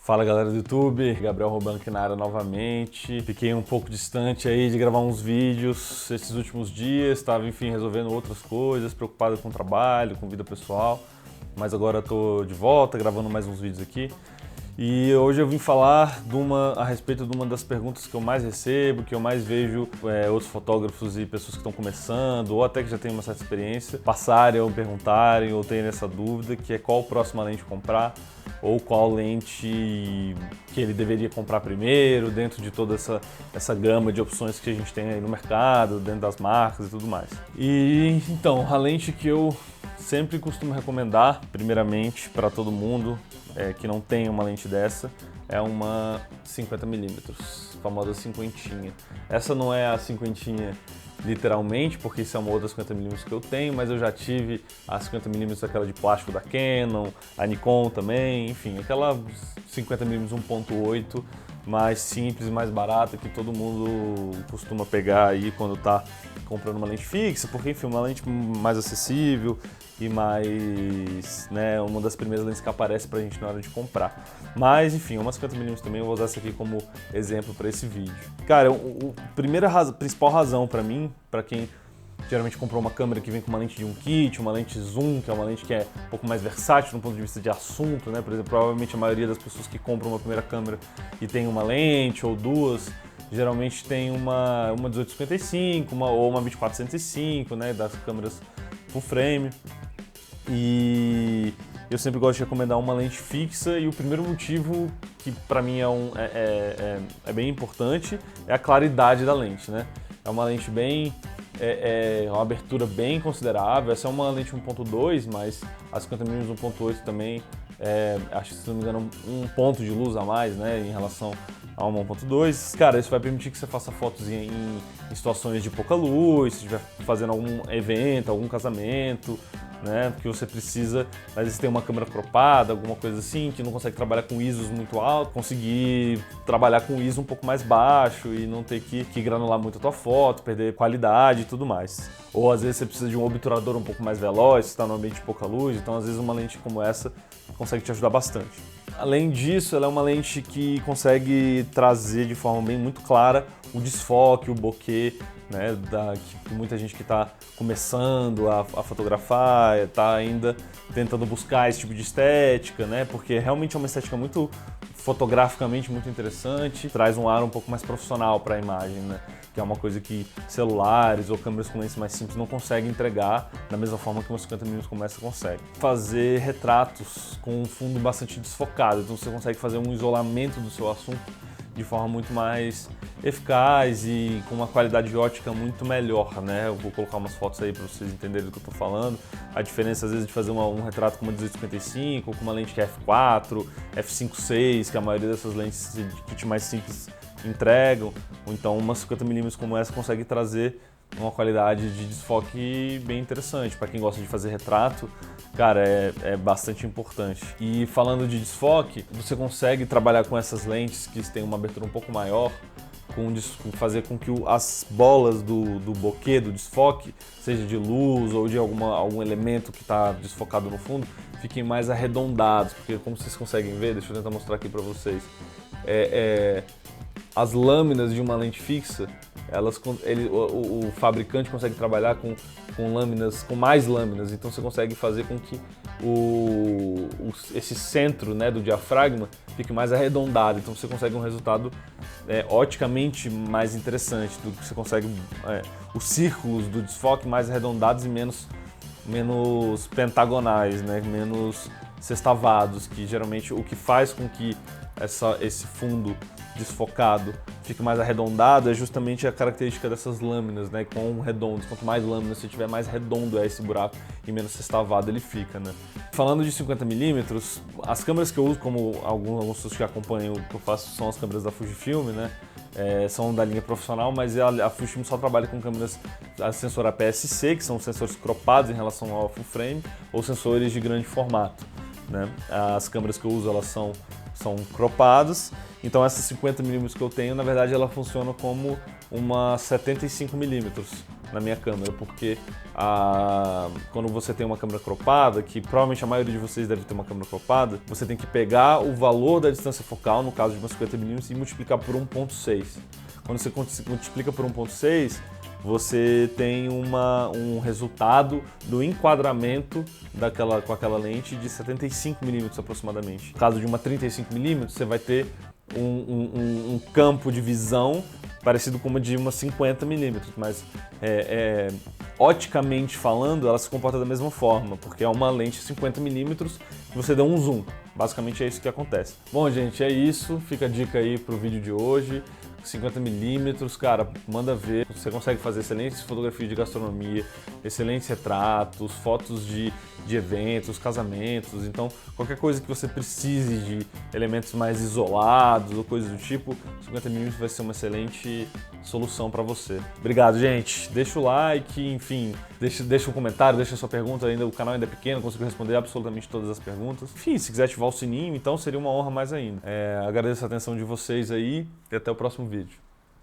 Fala galera do YouTube, Gabriel Roban aqui na área novamente. Fiquei um pouco distante aí de gravar uns vídeos esses últimos dias, estava enfim resolvendo outras coisas, preocupado com o trabalho, com vida pessoal, mas agora estou de volta gravando mais uns vídeos aqui. E hoje eu vim falar a respeito de uma das perguntas que eu mais recebo, que eu mais vejo outros fotógrafos e pessoas que estão começando, ou até que já têm uma certa experiência, passarem ou perguntarem ou terem essa dúvida, que é qual próxima lente comprar, ou qual lente que ele deveria comprar primeiro, dentro de toda essa gama de opções que a gente tem aí no mercado, dentro das marcas e tudo mais. E então, a lente que eu sempre costumo recomendar, primeiramente, para todo mundo que não tem uma lente dessa, é uma 50mm, famosa cinquentinha. Essa não é a cinquentinha literalmente, porque isso é uma outra 50mm que eu tenho, mas eu já tive a 50mm aquela de plástico da Canon, a Nikon também, enfim, aquela 50mm 1.8 mais simples e mais barata que todo mundo costuma pegar aí quando tá comprando uma lente fixa, porque enfim, uma lente mais acessível e mais, né, uma das primeiras lentes que aparece pra gente na hora de comprar. Mas enfim, uma 50mm também, eu vou usar essa aqui como exemplo para esse vídeo. Cara, principal razão para mim, para quem geralmente comprou uma câmera que vem com uma lente de um kit, uma lente zoom, que é uma lente que é um pouco mais versátil no ponto de vista de assunto, né? Por exemplo, provavelmente a maioria das pessoas que compram uma primeira câmera e tem uma lente ou duas, geralmente tem uma 1855 ou uma 24-105, né? Das câmeras full frame. E eu sempre gosto de recomendar uma lente fixa, e o primeiro motivo que para mim é bem importante é a claridade da lente, né? É uma lente uma abertura bem considerável. Essa é uma lente 1.2, mas a 50mm 1.8 também acho que, se não me engano, um ponto de luz a mais, né, em relação a uma 1.2. Cara, isso vai permitir que você faça fotos em situações de pouca luz, se estiver fazendo algum evento, algum casamento, né, porque você precisa, às vezes tem uma câmera cropada, alguma coisa assim, que não consegue trabalhar com ISOs muito alto, conseguir trabalhar com ISO um pouco mais baixo e não ter que granular muito a tua foto, perder qualidade e tudo mais. Ou às vezes você precisa de um obturador um pouco mais veloz, se está num ambiente de pouca luz, então às vezes uma lente como essa consegue te ajudar bastante. Além disso, ela é uma lente que consegue trazer de forma muito clara o desfoque, o bokeh, né, que muita gente que está começando a fotografar, está ainda tentando buscar esse tipo de estética, né, porque realmente é uma estética muito fotograficamente muito interessante, traz um ar um pouco mais profissional para a imagem, né, que é uma coisa que celulares ou câmeras com lentes mais simples não conseguem entregar da mesma forma que uma 50mm como essa consegue. Fazer retratos com um fundo bastante desfocado, então você consegue fazer um isolamento do seu assunto de forma muito mais eficaz e com uma qualidade ótica muito melhor, né? Eu vou colocar umas fotos aí para vocês entenderem do que eu estou falando. A diferença às vezes de fazer um retrato com uma 1855 ou com uma lente que é f4, f5.6, que a maioria dessas lentes de kit mais simples entregam, ou então uma 50mm como essa consegue trazer uma qualidade de desfoque bem interessante. Para quem gosta de fazer retrato, cara, é bastante importante. E falando de desfoque, você consegue trabalhar com essas lentes que têm uma abertura um pouco maior, fazer com que as bolas do bokeh, do desfoque, seja de luz ou de algum elemento que está desfocado no fundo, fiquem mais arredondados, porque como vocês conseguem ver, deixa eu tentar mostrar aqui para vocês, as lâminas de uma lente fixa, o fabricante consegue trabalhar com mais lâminas, então você consegue fazer com que esse centro, né, do diafragma fique mais arredondado, então você consegue um resultado oticamente mais interessante, do que você consegue os círculos do desfoque mais arredondados e menos pentagonais, né, menos sextavados, que geralmente o que faz com que esse fundo desfocado fique mais arredondado é justamente a característica dessas lâminas, né, com redondos. Quanto mais lâminas você tiver, mais redondo é esse buraco e menos sextavado ele fica, né. Falando de 50mm, as câmeras que eu uso, como algumas pessoas que acompanham o que eu faço, são as câmeras da Fujifilm, né, são da linha profissional, mas a Fujifilm só trabalha com câmeras a sensor APS-C, que são sensores cropados em relação ao full frame, ou sensores de grande formato, né. As câmeras que eu uso, elas são cropadas, então essa 50mm que eu tenho, na verdade, ela funciona como uma 75mm, na minha câmera, porque quando você tem uma câmera cropada, que provavelmente a maioria de vocês deve ter uma câmera cropada, você tem que pegar o valor da distância focal, no caso de uma 50mm, e multiplicar por 1.6. Quando você multiplica por 1.6, você tem um resultado do enquadramento com aquela lente de 75mm aproximadamente. No caso de uma 35mm, você vai ter um campo de visão parecido com uma de uma 50mm, mas oticamente falando, ela se comporta da mesma forma, porque é uma lente 50mm que você dá um zoom. Basicamente é isso que acontece. Bom, gente, é isso. Fica a dica aí pro vídeo de hoje. 50mm, cara, manda ver. Você consegue fazer excelentes fotografias de gastronomia, excelentes retratos, fotos de eventos, casamentos. Então, qualquer coisa que você precise de elementos mais isolados ou coisas do tipo, 50mm vai ser uma excelente solução para você. Obrigado, gente. Deixa o like, enfim, deixa um comentário, deixa a sua pergunta. O canal ainda é pequeno, consigo responder absolutamente todas as perguntas. Enfim, se quiser ativar o sininho, então seria uma honra mais ainda. Agradeço a atenção de vocês aí e até o próximo vídeo.